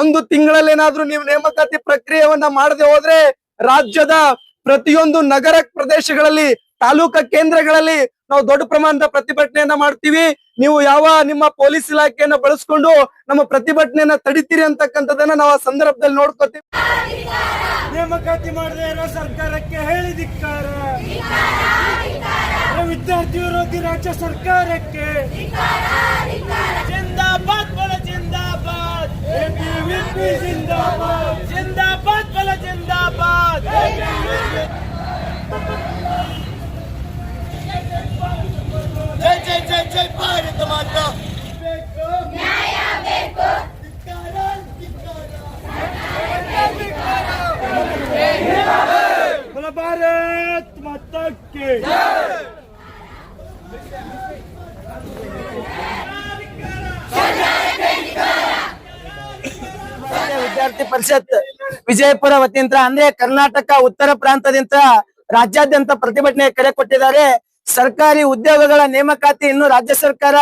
ಒಂದು ತಿಂಗಳಲ್ಲೇನಾದ್ರೂ ನೀವು ನೇಮಕಾತಿ ಪ್ರಕ್ರಿಯೆಯನ್ನ ಮಾಡದೆ ಹೋದ್ರೆ ರಾಜ್ಯದ ಪ್ರತಿಯೊಂದು ನಗರ ಪ್ರದೇಶಗಳಲ್ಲಿ ತಾಲೂಕಾ ಕೇಂದ್ರಗಳಲ್ಲಿ ನಾವು ದೊಡ್ಡ ಪ್ರಮಾಣದ ಪ್ರತಿಭಟನೆಯನ್ನ ಮಾಡ್ತೀವಿ. ನೀವು ಯಾವ ನಿಮ್ಮ ಪೊಲೀಸ್ ಇಲಾಖೆಯನ್ನ ಬಳಸ್ಕೊಂಡು ನಮ್ಮ ಪ್ರತಿಭಟನೆಯನ್ನ ತಡಿತೀರಿ ಅಂತಕ್ಕಂಥದನ್ನ ನಾವು ಆ ಸಂದರ್ಭದಲ್ಲಿ ನೋಡ್ಕೋತೀವಿ. ನೇಮಕಾತಿ ಮಾಡದೇ ಇರೋ ಸರ್ಕಾರಕ್ಕೆ ಹೇಳಿ ಧಿಕ್ಕಾರ. ವಿದ್ಯಾರ್ಥಿ ವಿರೋಧಿ ರಾಜ್ಯ ಸರ್ಕಾರಕ್ಕೆ ಜಿಂದಾಬಾದ್ ಬಲ ಜಿಂದಾಬಾದ್, ಎಬಿವಿಪಿ ಜಿಂದಾಬಾದ್, ಜಿಂದಾಬಾದ್ ಬಲ ಜಿಂದಾಬಾದ್. ಜೈ ಜೈ ಜೈ ಜೈ ಭಾರತ ಮಾತಾ. ನ್ಯಾಯ ಬೇಕು, ಭಾರತ್ ಮಾತಾ ಕಿ ವಿದ್ಯಾರ್ಥಿ ಪರಿಷತ್ ವಿಜಯಪುರ ವತಿಯಿಂದ ಅಂದ್ರೆ ಕರ್ನಾಟಕ ಉತ್ತರ ಪ್ರಾಂತದಿಂದ ರಾಜ್ಯಾದ್ಯಂತ ಪ್ರತಿಭಟನೆ ಕರೆ ಕೊಟ್ಟಿದ್ದಾರೆ. ಸರ್ಕಾರಿ ಉದ್ಯೋಗಗಳ ನೇಮಕಾತಿ ಇನ್ನು ರಾಜ್ಯ ಸರ್ಕಾರ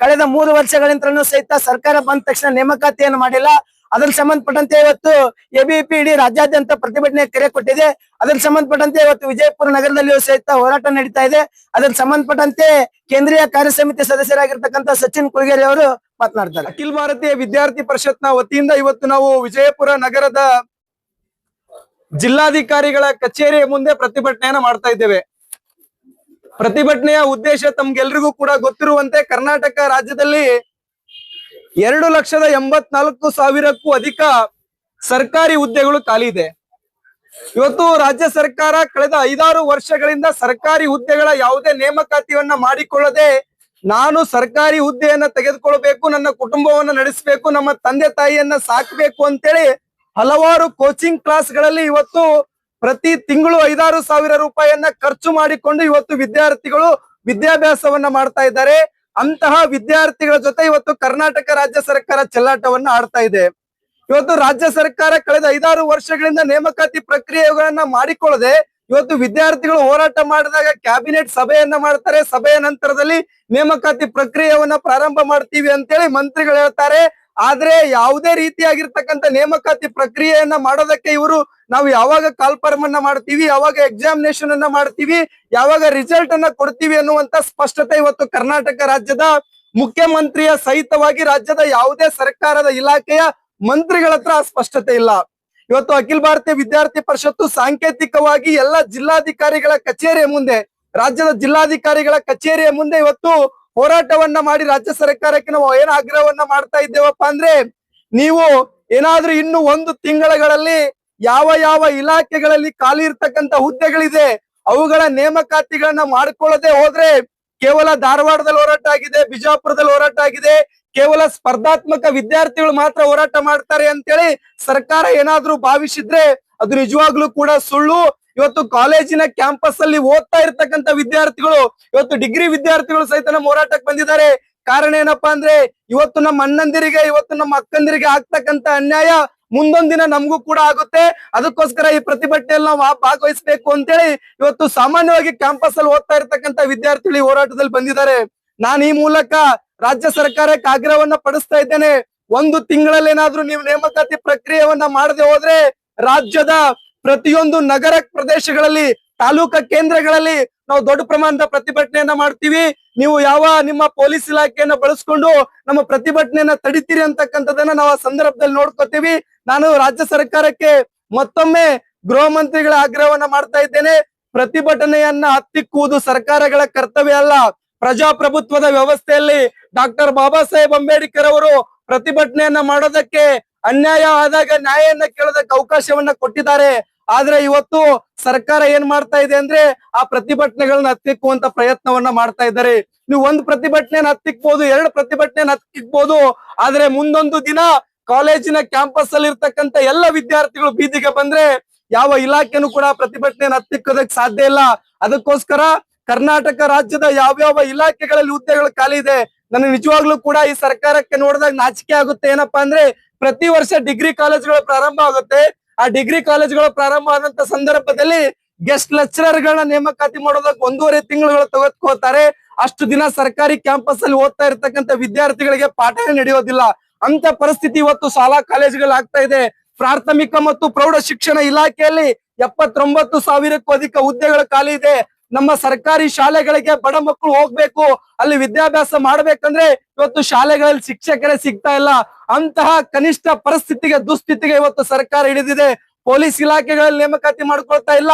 ಕಳೆದ 3 ವರ್ಷಗಳಿಂದಲೂ ಸಹಿತ ಸರ್ಕಾರ ಬಂದ ತಕ್ಷಣ ನೇಮಕಾತಿಯನ್ನು ಮಾಡಿಲ್ಲ. ಅದಕ್ಕೆ ಸಂಬಂಧಪಟ್ಟಂತೆ ಇವತ್ತು ಎಬಿವಿಪಿ ಇಡೀ ರಾಜ್ಯಾದ್ಯಂತ ಪ್ರತಿಭಟನೆ ಕರೆ ಕೊಟ್ಟಿದೆ. ಅದಕ್ಕೆ ಸಂಬಂಧಪಟ್ಟಂತೆ ಇವತ್ತು ವಿಜಯಪುರ ನಗರದಲ್ಲಿಯೂ ಸಹಿತ ಹೋರಾಟ ನಡೀತಾ ಇದೆ. ಅದಕ್ಕೆ ಸಂಬಂಧಪಟ್ಟಂತೆ ಕೇಂದ್ರೀಯ ಕಾರ್ಯ ಸಮಿತಿ ಸದಸ್ಯರಾಗಿರ್ತಕ್ಕಂಥ ಸಚಿನ್ ಕುಳಗೇರಿ ಅವರು ಮಾತನಾಡ್ತಾರೆ. ಅಖಿಲ ಭಾರತೀಯ ವಿದ್ಯಾರ್ಥಿ ಪರಿಷತ್ನ ವತಿಯಿಂದ ಇವತ್ತು ನಾವು ವಿಜಯಪುರ ನಗರದ ಜಿಲ್ಲಾಧಿಕಾರಿಗಳ ಕಚೇರಿಯ ಮುಂದೆ ಪ್ರತಿಭಟನೆಯನ್ನ ಮಾಡ್ತಾ ಇದ್ದೇವೆ. ಪ್ರತಿಭಟನೆಯ ಉದ್ದೇಶ ತಮ್ಗೆಲ್ರಿಗೂ ಕೂಡ ಗೊತ್ತಿರುವಂತೆ ಕರ್ನಾಟಕ ರಾಜ್ಯದಲ್ಲಿ 2,84,000ಕ್ಕೂ ಅಧಿಕ ಸರ್ಕಾರಿ ಹುದ್ದೆಗಳು ಖಾಲಿ ಇದೆ. ಇವತ್ತು ರಾಜ್ಯ ಸರ್ಕಾರ ಕಳೆದ 5-6 ವರ್ಷಗಳಿಂದ ಸರ್ಕಾರಿ ಹುದ್ದೆಗಳ ಯಾವುದೇ ನೇಮಕಾತಿಯನ್ನ ಮಾಡಿಕೊಳ್ಳದೆ ನಾನು ಸರ್ಕಾರಿ ಹುದ್ದೆಯನ್ನ ತೆಗೆದುಕೊಳ್ಬೇಕು, ನನ್ನ ಕುಟುಂಬವನ್ನ ನಡೆಸಬೇಕು, ನಮ್ಮ ತಂದೆ ತಾಯಿಯನ್ನ ಸಾಕಬೇಕು ಅಂತೇಳಿ ಹಲವಾರು ಕೋಚಿಂಗ್ ಕ್ಲಾಸ್ಗಳಲ್ಲಿ ಇವತ್ತು ಪ್ರತಿ ತಿಂಗಳು 5-6 ಸಾವಿರ ರೂಪಾಯಿಯನ್ನ ಖರ್ಚು ಮಾಡಿಕೊಂಡು ಇವತ್ತು ವಿದ್ಯಾರ್ಥಿಗಳು ವಿದ್ಯಾಭ್ಯಾಸವನ್ನ ಮಾಡ್ತಾ ಇದ್ದಾರೆ. ಅಂತಹ ವಿದ್ಯಾರ್ಥಿಗಳ ಜೊತೆ ಇವತ್ತು ಕರ್ನಾಟಕ ರಾಜ್ಯ ಸರ್ಕಾರ ಚೆಲ್ಲಾಟವನ್ನ ಆಡ್ತಾ ಇದೆ. ಇವತ್ತು ರಾಜ್ಯ ಸರ್ಕಾರ ಕಳೆದ 5-6 ವರ್ಷಗಳಿಂದ ನೇಮಕಾತಿ ಪ್ರಕ್ರಿಯೆಗಳನ್ನ ಮಾಡಿಕೊಳ್ಳದೆ ಇವತ್ತು ವಿದ್ಯಾರ್ಥಿಗಳು ಹೋರಾಟ ಮಾಡಿದಾಗ ಕ್ಯಾಬಿನೆಟ್ ಸಭೆಯನ್ನ ಮಾಡ್ತಾರೆ. ಸಭೆಯ ನಂತರದಲ್ಲಿ ನೇಮಕಾತಿ ಪ್ರಕ್ರಿಯೆಯನ್ನ ಪ್ರಾರಂಭ ಮಾಡ್ತೀವಿ ಅಂತೇಳಿ ಮಂತ್ರಿಗಳು ಹೇಳ್ತಾರೆ. ಆದ್ರೆ ಯಾವುದೇ ರೀತಿಯಾಗಿರ್ತಕ್ಕಂಥ ನೇಮಕಾತಿ ಪ್ರಕ್ರಿಯೆಯನ್ನ ಮಾಡೋದಕ್ಕೆ ಇವರು ನಾವು ಯಾವಾಗ ಕಾಲ್ಫಾರ್ಮ್ ಅನ್ನ ಮಾಡ್ತೀವಿ, ಯಾವಾಗ ಎಕ್ಸಾಮಿನೇಷನ್ ಅನ್ನ ಮಾಡ್ತೀವಿ, ಯಾವಾಗ ರಿಸಲ್ಟ್ ಅನ್ನ ಕೊಡ್ತೀವಿ ಅನ್ನುವಂತ ಸ್ಪಷ್ಟತೆ ಇವತ್ತು ಕರ್ನಾಟಕ ರಾಜ್ಯದ ಮುಖ್ಯಮಂತ್ರಿಯ ಸಹಿತವಾಗಿ ರಾಜ್ಯದ ಯಾವುದೇ ಸರ್ಕಾರದ ಇಲಾಖೆಯ ಮಂತ್ರಿಗಳ ಹತ್ರ ಸ್ಪಷ್ಟತೆ ಇಲ್ಲ. ಇವತ್ತು ಅಖಿಲ ಭಾರತೀಯ ವಿದ್ಯಾರ್ಥಿ ಪರಿಷತ್ತು ಸಾಂಕೇತಿಕವಾಗಿ ಎಲ್ಲ ಜಿಲ್ಲಾಧಿಕಾರಿಗಳ ಕಚೇರಿಯ ಮುಂದೆ, ರಾಜ್ಯದ ಜಿಲ್ಲಾಧಿಕಾರಿಗಳ ಕಚೇರಿಯ ಮುಂದೆ ಇವತ್ತು ಹೋರಾಟವನ್ನ ಮಾಡಿ ರಾಜ್ಯ ಸರ್ಕಾರಕ್ಕೆ ನಾವು ಏನ್ ಆಗ್ರಹವನ್ನ ಮಾಡ್ತಾ ಇದ್ದೇವಪ್ಪ ಅಂದ್ರೆ, ನೀವು ಏನಾದ್ರೂ ಇನ್ನು 1 ತಿಂಗಳಲ್ಲಿ ಯಾವ ಯಾವ ಇಲಾಖೆಗಳಲ್ಲಿ ಖಾಲಿ ಇರ್ತಕ್ಕಂಥ ಹುದ್ದೆಗಳಿದೆ ಅವುಗಳ ನೇಮಕಾತಿಗಳನ್ನ ಮಾಡ್ಕೊಳ್ಳದೆ ಹೋದ್ರೆ ಕೇವಲ ಧಾರವಾಡದಲ್ಲಿ ಹೋರಾಟ ಆಗಿದೆ, ಬಿಜಾಪುರದಲ್ಲಿ ಹೋರಾಟ ಆಗಿದೆ, ಕೇವಲ ಸ್ಪರ್ಧಾತ್ಮಕ ವಿದ್ಯಾರ್ಥಿಗಳು ಮಾತ್ರ ಹೋರಾಟ ಮಾಡ್ತಾರೆ ಅಂತೇಳಿ ಸರ್ಕಾರ ಏನಾದ್ರೂ ಭಾವಿಸಿದ್ರೆ ಅದು ನಿಜವಾಗ್ಲೂ ಕೂಡ ಸುಳ್ಳು. ಇವತ್ತು ಕಾಲೇಜಿನ ಕ್ಯಾಂಪಸ್ ಅಲ್ಲಿ ಓದ್ತಾ ಇರ್ತಕ್ಕಂಥ ವಿದ್ಯಾರ್ಥಿಗಳು, ಇವತ್ತು ಡಿಗ್ರಿ ವಿದ್ಯಾರ್ಥಿಗಳು ಸಹಿತ ನಮ್ಮ ಹೋರಾಟಕ್ಕೆ ಬಂದಿದ್ದಾರೆ. ಕಾರಣ ಏನಪ್ಪಾ ಅಂದ್ರೆ ಇವತ್ತು ನಮ್ಮ ಅಣ್ಣಂದಿರಿಗೆ, ಇವತ್ತು ನಮ್ಮ ಅಕ್ಕಂದಿರಿಗೆ ಆಗ್ತಕ್ಕಂಥ ಅನ್ಯಾಯ ಮುಂದೊಂದ್ ದಿನ ನಮಗೂ ಕೂಡ ಆಗುತ್ತೆ. ಅದಕ್ಕೋಸ್ಕರ ಈ ಪ್ರತಿಭಟನೆಯಲ್ಲಿ ನಾವು ಭಾಗವಹಿಸಬೇಕು ಅಂತೇಳಿ ಇವತ್ತು ಸಾಮಾನ್ಯವಾಗಿ ಕ್ಯಾಂಪಸ್ ಅಲ್ಲಿ ಓದ್ತಾ ಇರ್ತಕ್ಕಂಥ ವಿದ್ಯಾರ್ಥಿಗಳು ಈ ಹೋರಾಟದಲ್ಲಿ ಬಂದಿದ್ದಾರೆ. ನಾನು ಈ ಮೂಲಕ ರಾಜ್ಯ ಸರ್ಕಾರಕ್ಕೆ ಆಗ್ರಹವನ್ನ ಪಡಿಸ್ತಾ ಇದ್ದೇನೆ. 1 ತಿಂಗಳಲ್ಲೇನಾದ್ರೂ ನೀವು ನೇಮಕಾತಿ ಪ್ರಕ್ರಿಯೆಯನ್ನ ಮಾಡದೆ ಹೋದ್ರೆ ರಾಜ್ಯದ ಪ್ರತಿಯೊಂದು ನಗರ ಪ್ರದೇಶಗಳಲ್ಲಿ ತಾಲೂಕಾ ಕೇಂದ್ರಗಳಲ್ಲಿ ನಾವು ದೊಡ್ಡ ಪ್ರಮಾಣದ ಪ್ರತಿಭಟನೆಯನ್ನ ಮಾಡ್ತೀವಿ. ನೀವು ಯಾವ ನಿಮ್ಮ ಪೊಲೀಸ್ ಇಲಾಖೆಯನ್ನ ಬಳಸ್ಕೊಂಡು ನಮ್ಮ ಪ್ರತಿಭಟನೆಯನ್ನ ತಡಿತೀರಿ ಅಂತಕ್ಕಂಥದನ್ನ ನಾವು ಆ ಸಂದರ್ಭದಲ್ಲಿ ನೋಡ್ಕೋತೀವಿ. ನಾನು ರಾಜ್ಯ ಸರ್ಕಾರಕ್ಕೆ ಮತ್ತೊಮ್ಮೆ ಗೃಹ ಮಂತ್ರಿಗಳ ಆಗ್ರಹವನ್ನ ಮಾಡ್ತಾ ಇದ್ದೇನೆ. ಪ್ರತಿಭಟನೆಯನ್ನ ಹತ್ತಿಕ್ಕುವುದು ಸರ್ಕಾರಗಳ ಕರ್ತವ್ಯ ಅಲ್ಲ. ಪ್ರಜಾಪ್ರಭುತ್ವದ ವ್ಯವಸ್ಥೆಯಲ್ಲಿ ಡಾಕ್ಟರ್ ಬಾಬಾ ಸಾಹೇಬ್ ಅಂಬೇಡ್ಕರ್ ಅವರು ಪ್ರತಿಭಟನೆಯನ್ನ ಮಾಡೋದಕ್ಕೆ, ಅನ್ಯಾಯ ಆದಾಗ ನ್ಯಾಯವನ್ನ ಕೇಳೋದಕ್ಕೆ ಅವಕಾಶವನ್ನ ಕೊಟ್ಟಿದ್ದಾರೆ. ಆದ್ರೆ ಇವತ್ತು ಸರ್ಕಾರ ಏನ್ ಮಾಡ್ತಾ ಇದೆ ಅಂದ್ರೆ ಆ ಪ್ರತಿಭಟನೆಗಳನ್ನ ಹತ್ತಿಕ್ಕುವಂತ ಪ್ರಯತ್ನವನ್ನ ಮಾಡ್ತಾ ಇದ್ದಾರೆ. ನೀವು 1 ಪ್ರತಿಭಟನೆಯನ್ನ ಹತ್ತಿಕ್ಬಹುದು, 2 ಪ್ರತಿಭಟನೆಯನ್ನ ಹತ್ತಿಕ್ಬಹುದು, ಆದ್ರೆ ಮುಂದೊಂದು ದಿನ ಕಾಲೇಜಿನ ಕ್ಯಾಂಪಸ್ ಅಲ್ಲಿ ಇರ್ತಕ್ಕಂಥ ಎಲ್ಲ ವಿದ್ಯಾರ್ಥಿಗಳು ಬೀದಿಗೆ ಬಂದ್ರೆ ಯಾವ ಇಲಾಖೆನೂ ಕೂಡ ಪ್ರತಿಭಟನೆಯನ್ನ ಹತ್ತಿಕ್ಕೋದಕ್ಕೆ ಸಾಧ್ಯ ಇಲ್ಲ. ಅದಕ್ಕೋಸ್ಕರ ಕರ್ನಾಟಕ ರಾಜ್ಯದ ಯಾವ್ಯಾವ ಇಲಾಖೆಗಳಲ್ಲಿ ಹುದ್ದೆಗಳು ಖಾಲಿ ಇದೆ, ನನಗೆ ನಿಜವಾಗ್ಲೂ ಕೂಡ ಈ ಸರ್ಕಾರಕ್ಕೆ ನೋಡಿದಾಗ ನಾಚಿಕೆ ಆಗುತ್ತೆ. ಏನಪ್ಪಾ ಅಂದ್ರೆ ಪ್ರತಿ ವರ್ಷ ಡಿಗ್ರಿ ಕಾಲೇಜ್ಗಳು ಪ್ರಾರಂಭ ಆಗುತ್ತೆ. ಆ ಡಿಗ್ರಿ ಕಾಲೇಜ್ಗಳು ಪ್ರಾರಂಭ ಆದಂತ ಸಂದರ್ಭದಲ್ಲಿ ಗೆಸ್ಟ್ ಲೆಕ್ಚರರ್ ಗಳನ್ನ ನೇಮಕಾತಿ ಮಾಡೋದಕ್ಕೆ 1.5 ತಿಂಗಳು ತೆಗೆದುಕೋತಾರೆ. ಅಷ್ಟು ದಿನ ಸರ್ಕಾರಿ ಕ್ಯಾಂಪಸ್ ಅಲ್ಲಿ ಓದ್ತಾ ಇರ್ತಕ್ಕಂಥ ವಿದ್ಯಾರ್ಥಿಗಳಿಗೆ ಪಾಠ ನಡೆಯೋದಿಲ್ಲ. ಅಂತ ಪರಿಸ್ಥಿತಿ ಇವತ್ತು ಶಾಲಾ ಕಾಲೇಜುಗಳು ಆಗ್ತಾ ಇದೆ. ಪ್ರಾಥಮಿಕ ಮತ್ತು ಪ್ರೌಢ ಶಿಕ್ಷಣ ಇಲಾಖೆಯಲ್ಲಿ 79,000ಕ್ಕೂ ಅಧಿಕ ಹುದ್ದೆಗಳು ಖಾಲಿ ಇದೆ. ನಮ್ಮ ಸರ್ಕಾರಿ ಶಾಲೆಗಳಿಗೆ ಬಡ ಮಕ್ಕಳು ಹೋಗ್ಬೇಕು, ಅಲ್ಲಿ ವಿದ್ಯಾಭ್ಯಾಸ ಮಾಡ್ಬೇಕಂದ್ರೆ ಇವತ್ತು ಶಾಲೆಗಳಲ್ಲಿ ಶಿಕ್ಷಕರೇ ಸಿಗ್ತಾ ಇಲ್ಲ. ಅಂತಹ ಕನಿಷ್ಠ ಪರಿಸ್ಥಿತಿಗೆ ದುಸ್ಥಿತಿಗೆ ಇವತ್ತು ಸರ್ಕಾರ ಹಿಡಿದಿದೆ. ಪೊಲೀಸ್ ಇಲಾಖೆಗಳಲ್ಲಿ ನೇಮಕಾತಿ ಮಾಡ್ಕೊಳ್ತಾ ಇಲ್ಲ.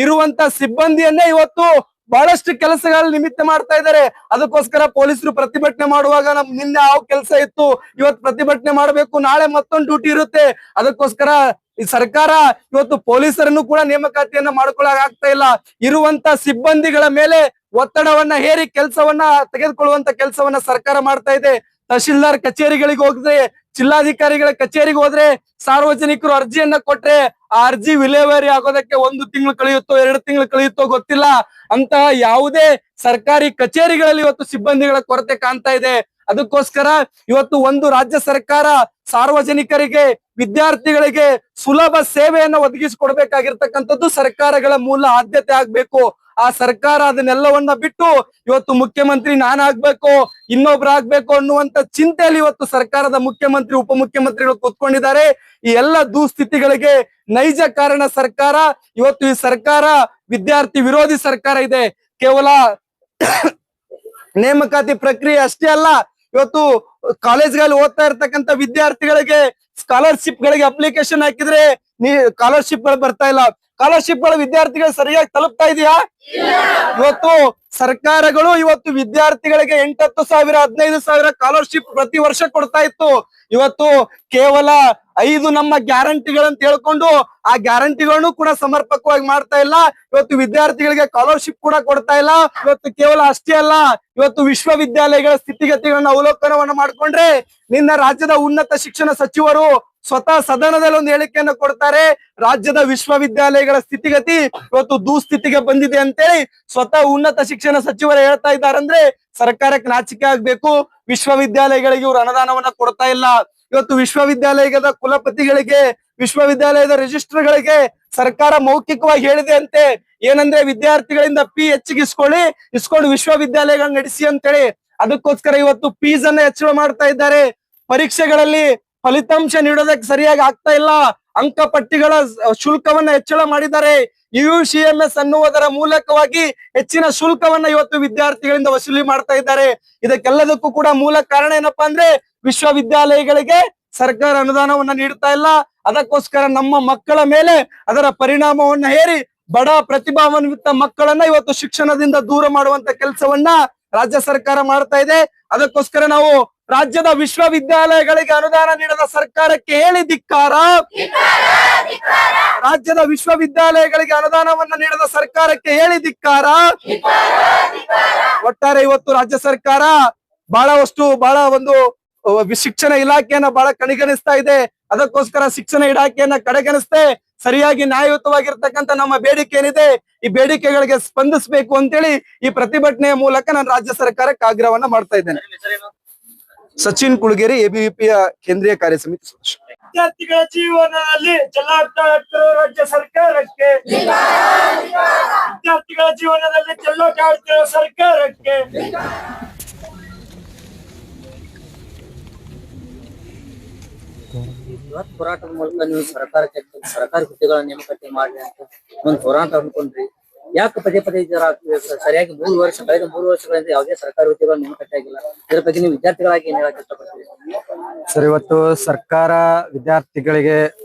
ಇರುವಂತ ಸಿಬ್ಬಂದಿಯನ್ನೇ ಇವತ್ತು ಬಹಳಷ್ಟು ಕೆಲಸಗಳ ನಿಮಿತ್ತ ಮಾಡ್ತಾ ಇದ್ದಾರೆ. ಅದಕ್ಕೋಸ್ಕರ ಪೊಲೀಸರು ಪ್ರತಿಭಟನೆ ಮಾಡುವಾಗ ನಿನ್ನೆ ಯಾವ ಕೆಲಸ ಇತ್ತು, ಇವತ್ತು ಪ್ರತಿಭಟನೆ ಮಾಡಬೇಕು, ನಾಳೆ ಮತ್ತೊಂದು ಡ್ಯೂಟಿ ಇರುತ್ತೆ. ಅದಕ್ಕೋಸ್ಕರ ಈ ಸರ್ಕಾರ ಇವತ್ತು ಪೊಲೀಸರನ್ನು ಕೂಡ ನೇಮಕಾತಿಯನ್ನ ಮಾಡ್ಕೊಳ್ಳಾಕ ಆಗ್ತಾ ಇಲ್ಲ. ಇರುವಂತ ಸಿಬ್ಬಂದಿಗಳ ಮೇಲೆ ಒತ್ತಡವನ್ನ ಹೇರಿ ಕೆಲಸವನ್ನ ತೆಗೆದುಕೊಳ್ಳುವಂತ ಕೆಲಸವನ್ನ ಸರ್ಕಾರ ಮಾಡ್ತಾ ಇದೆ. ತಹಶೀಲ್ದಾರ್ ಕಚೇರಿಗಳಿಗೆ ಹೋದ್ರೆ, ಜಿಲ್ಲಾಧಿಕಾರಿಗಳ ಕಚೇರಿಗೆ ಹೋದ್ರೆ ಸಾರ್ವಜನಿಕರು ಅರ್ಜಿಯನ್ನ ಕೊಟ್ರೆ ಆ ಅರ್ಜಿ ವಿಲೇವಾರಿ ಆಗೋದಕ್ಕೆ 1 ತಿಂಗಳು ಕಳೆಯುತ್ತೋ 2 ತಿಂಗಳು ಕಳೆಯುತ್ತೋ ಗೊತ್ತಿಲ್ಲ. ಅಂತಹ ಯಾವುದೇ ಸರ್ಕಾರಿ ಕಚೇರಿಗಳಲ್ಲಿ ಇವತ್ತು ಸಿಬ್ಬಂದಿಗಳ ಕೊರತೆ ಕಾಣ್ತಾ ಇದೆ. ಅದಕ್ಕೋಸ್ಕರ ಇವತ್ತು ಒಂದು ರಾಜ್ಯ ಸರ್ಕಾರ ಸಾರ್ವಜನಿಕರಿಗೆ, ವಿದ್ಯಾರ್ಥಿಗಳಿಗೆ ಸುಲಭ ಸೇವೆಯನ್ನು ಒದಗಿಸಿಕೊಡ್ಬೇಕಾಗಿರ್ತಕ್ಕಂಥದ್ದು ಸರ್ಕಾರಗಳ ಮೂಲ ಆದ್ಯತೆ ಆಗ್ಬೇಕು. ಆ ಸರ್ಕಾರ ಅದನ್ನೆಲ್ಲವನ್ನ ಬಿಟ್ಟು ಇವತ್ತು ಮುಖ್ಯಮಂತ್ರಿ ನಾನಾಗ್ಬೇಕು, ಇನ್ನೊಬ್ರಾಗ್ಬೇಕು ಅನ್ನುವಂತ ಚಿಂತೆಯಲ್ಲಿ ಇವತ್ತು ಸರ್ಕಾರದ ಮುಖ್ಯಮಂತ್ರಿ, ಉಪಮುಖ್ಯಮಂತ್ರಿಗಳು ಕೂತ್ಕೊಂಡಿದ್ದಾರೆ. ಈ ಎಲ್ಲ ದುಸ್ಥಿತಿಗಳಿಗೆ ನೈಜ ಕಾರಣ ಸರ್ಕಾರ. ಇವತ್ತು ಈ ಸರ್ಕಾರ ವಿದ್ಯಾರ್ಥಿ ವಿರೋಧಿ ಸರ್ಕಾರ ಇದೆ. ಕೇವಲ ನೇಮಕಾತಿ ಪ್ರಕ್ರಿಯೆ ಅಷ್ಟೇ ಅಲ್ಲ, ಇವತ್ತು ಕಾಲೇಜ್ಗಳಲ್ಲಿ ಓದ್ತಾ ಇರ್ತಕ್ಕಂಥ ವಿದ್ಯಾರ್ಥಿಗಳಿಗೆ ಸ್ಕಾಲರ್ಶಿಪ್ ಗಳಿಗೆ ಅಪ್ಲಿಕೇಶನ್ ಹಾಕಿದ್ರೆ ಸ್ಕಾಲರ್ಶಿಪ್ ಗಳು ಬರ್ತಾ ಇಲ್ಲ. ಸ್ಕಾಲರ್ಶಿಪ್ ಗಳು ವಿದ್ಯಾರ್ಥಿಗಳು ಸರಿಯಾಗಿ ತಲುಪ್ತಾ ಇದೆಯಾ? ಇವತ್ತು ಸರ್ಕಾರಗಳು ಇವತ್ತು ವಿದ್ಯಾರ್ಥಿಗಳಿಗೆ 8,000 15,000 ಸ್ಕಾಲರ್ಶಿಪ್ ಪ್ರತಿ ವರ್ಷ ಕೊಡ್ತಾ ಇತ್ತು. ಇವತ್ತು ಕೇವಲ 5 ನಮ್ಮ ಗ್ಯಾರಂಟಿಗಳಂತ ಹೇಳ್ಕೊಂಡು ಆ ಗ್ಯಾರಂಟಿಗಳನ್ನು ಕೂಡ ಸಮರ್ಪಕವಾಗಿ ಮಾಡ್ತಾ ಇಲ್ಲ. ಇವತ್ತು ವಿದ್ಯಾರ್ಥಿಗಳಿಗೆ ಸ್ಕಾಲರ್ಶಿಪ್ ಕೂಡ ಕೊಡ್ತಾ ಇಲ್ಲ. ಇವತ್ತು ಕೇವಲ ಅಷ್ಟೇ ಅಲ್ಲ, ಇವತ್ತು ವಿಶ್ವವಿದ್ಯಾಲಯಗಳ ಸ್ಥಿತಿಗತಿಗಳನ್ನ ಅವಲೋಕನವನ್ನ ಮಾಡ್ಕೊಂಡ್ರೆ ನಿನ್ನ ರಾಜ್ಯದ ಉನ್ನತ ಶಿಕ್ಷಣ ಸಚಿವರು ಸ್ವತಃ ಸದನದಲ್ಲಿ ಒಂದು ಹೇಳಿಕೆಯನ್ನು ಕೊಡ್ತಾರೆ. ರಾಜ್ಯದ ವಿಶ್ವವಿದ್ಯಾಲಯಗಳ ಸ್ಥಿತಿಗತಿ ಇವತ್ತು ದುಸ್ಥಿತಿಗೆ ಬಂದಿದೆ ಅಂತೇಳಿ ಸ್ವತಃ ಉನ್ನತ ಶಿಕ್ಷಣ ಸಚಿವರು ಹೇಳ್ತಾ ಇದ್ದಾರೆ. ಅಂದ್ರೆ ಸರ್ಕಾರಕ್ಕೆ ನಾಚಿಕೆ ಆಗ್ಬೇಕು. ವಿಶ್ವವಿದ್ಯಾಲಯಗಳಿಗೆ ಇವರು ಅನುದಾನವನ್ನ ಕೊಡ್ತಾ ಇಲ್ಲ. ಇವತ್ತು ವಿಶ್ವವಿದ್ಯಾಲಯದ ಕುಲಪತಿಗಳಿಗೆ, ವಿಶ್ವವಿದ್ಯಾಲಯದ ರಿಜಿಸ್ಟರ್ಗಳಿಗೆ ಸರ್ಕಾರ ಮೌಖಿಕವಾಗಿ ಹೇಳಿದೆ ಅಂತೆ. ಏನಂದ್ರೆ ವಿದ್ಯಾರ್ಥಿಗಳಿಂದ ಫೀ ಹೆಚ್ಚಿಗೆ ಇಸ್ಕೊಂಡು ವಿಶ್ವವಿದ್ಯಾಲಯಗಳನ್ನ ನಡೆಸಿ ಅಂತೇಳಿ. ಅದಕ್ಕೋಸ್ಕರ ಇವತ್ತು ಫೀಸ್ ಅನ್ನ ಹೆಚ್ಚಳ ಮಾಡ್ತಾ ಇದ್ದಾರೆ. ಪರೀಕ್ಷೆಗಳಲ್ಲಿ ಫಲಿತಾಂಶ ನೀಡೋದಕ್ಕೆ ಸರಿಯಾಗಿ ಆಗ್ತಾ ಇಲ್ಲ. ಅಂಕಪಟ್ಟಿಗಳ ಶುಲ್ಕವನ್ನ ಹೆಚ್ಚಳ ಮಾಡಿದ್ದಾರೆ. UUCMS ಅನ್ನುವುದರ ಮೂಲಕವಾಗಿ ಹೆಚ್ಚಿನ ಶುಲ್ಕವನ್ನ ಇವತ್ತು ವಿದ್ಯಾರ್ಥಿಗಳಿಂದ ವಸೂಲಿ ಮಾಡ್ತಾ ಇದ್ದಾರೆ. ಇದಕ್ಕೆಲ್ಲದಕ್ಕೂ ಕೂಡ ಮೂಲ ಕಾರಣ ಏನಪ್ಪಾ ಅಂದ್ರೆ ವಿಶ್ವವಿದ್ಯಾಲಯಗಳಿಗೆ ಸರ್ಕಾರ ಅನುದಾನವನ್ನ ನೀಡ್ತಾ ಇಲ್ಲ. ಅದಕ್ಕೋಸ್ಕರ ನಮ್ಮ ಮಕ್ಕಳ ಮೇಲೆ ಅದರ ಪರಿಣಾಮವನ್ನ ಹೇರಿ ಬಡ ಪ್ರತಿಭಾನ್ವಿತ ಮಕ್ಕಳನ್ನ ಇವತ್ತು ಶಿಕ್ಷಣದಿಂದ ದೂರ ಮಾಡುವಂತ ಕೆಲಸವನ್ನ ರಾಜ್ಯ ಸರ್ಕಾರ ಮಾಡ್ತಾ ಇದೆ. ಅದಕ್ಕೋಸ್ಕರ ನಾವು ರಾಜ್ಯದ ವಿಶ್ವವಿದ್ಯಾಲಯಗಳಿಗೆ ಅನುದಾನ ನೀಡದ ಸರ್ಕಾರಕ್ಕೆ ಹೇಳಿ ಧಿಕ್ಕಾರ. ರಾಜ್ಯದ ವಿಶ್ವವಿದ್ಯಾಲಯಗಳಿಗೆ ಅನುದಾನವನ್ನ ನೀಡದ ಸರ್ಕಾರಕ್ಕೆ ಹೇಳಿ ಧಿಕ್ಕಾರ. ಒಟ್ಟಾರೆ ಇವತ್ತು ರಾಜ್ಯ ಸರ್ಕಾರ ಬಹಳ ಒಂದು ಶಿಕ್ಷಣ ಇಲಾಖೆಯನ್ನ ಬಹಳ ಕಡೆಗಣಿಸ್ತಾ ಇದೆ. ಅದಕ್ಕೋಸ್ಕರ ಶಿಕ್ಷಣ ಇಲಾಖೆಯನ್ನ ಕಡೆಗಣಿಸ್ತೆ ಸರಿಯಾಗಿ ನ್ಯಾಯಯುತವಾಗಿರ್ತಕ್ಕಂಥ ನಮ್ಮ ಬೇಡಿಕೆ ಏನಿದೆ, ಈ ಬೇಡಿಕೆಗಳಿಗೆ ಸ್ಪಂದಿಸಬೇಕು ಅಂತೇಳಿ ಈ ಪ್ರತಿಭಟನೆಯ ಮೂಲಕ ನಾನು ರಾಜ್ಯ ಸರ್ಕಾರಕ್ಕೆ ಆಗ್ರಹವನ್ನ ಮಾಡ್ತಾ ಇದ್ದೇನೆ. ಸಚಿನ್ ಕುಳಗೇರಿ, ABVP ಕೇಂದ್ರೀಯ ಕಾರ್ಯ ಸಮಿತಿ ಸದಸ್ಯ. ವಿದ್ಯಾರ್ಥಿಗಳ ಜೀವನದಲ್ಲಿ ಚೆಲ್ಲಾಟ ರಾಜ್ಯ ಸರ್ಕಾರಕ್ಕೆ, ವಿದ್ಯಾರ್ಥಿಗಳ ಜೀವನದಲ್ಲಿ ಚೆಲ್ಲಾಟ ಆಡ್ತಿರೋ ಸರ್ಕಾರಕ್ಕೆ. ಹೋರಾಟದ ಮೂಲಕ ನೀವು ಸರ್ಕಾರಕ್ಕೆ ಸರ್ಕಾರಿ ಹುದ್ದೆಗಳ ನೇಮಕಾತಿ ಮಾಡ್ರಿ ಅಂತ ಒಂದು ಹೋರಾಟ ಅನ್ಕೊಂಡ್ರಿ. ಯಾಕೆ ಪದೇ ಪದೇ ಸರಿಯಾಗಿ 3 ವರ್ಷ ಕಳೆದ 3 ವರ್ಷಗಳಿಂದ ಯಾವುದೇ ಸರ್ಕಾರಿ ಹುದ್ದೆಗಳ ನೇಮಕಾತಿ ಆಗಿಲ್ಲ? ಇದ್ರ ಬಗ್ಗೆ ನೀವು ವಿದ್ಯಾರ್ಥಿಗಳಾಗಿ ಏನ್ ಹೇಳಕ್ ಇಷ್ಟಪಡ್ತೀವಿ? ಸರ್, ಇವತ್ತು ಸರ್ಕಾರ ವಿದ್ಯಾರ್ಥಿಗಳಿಗೆ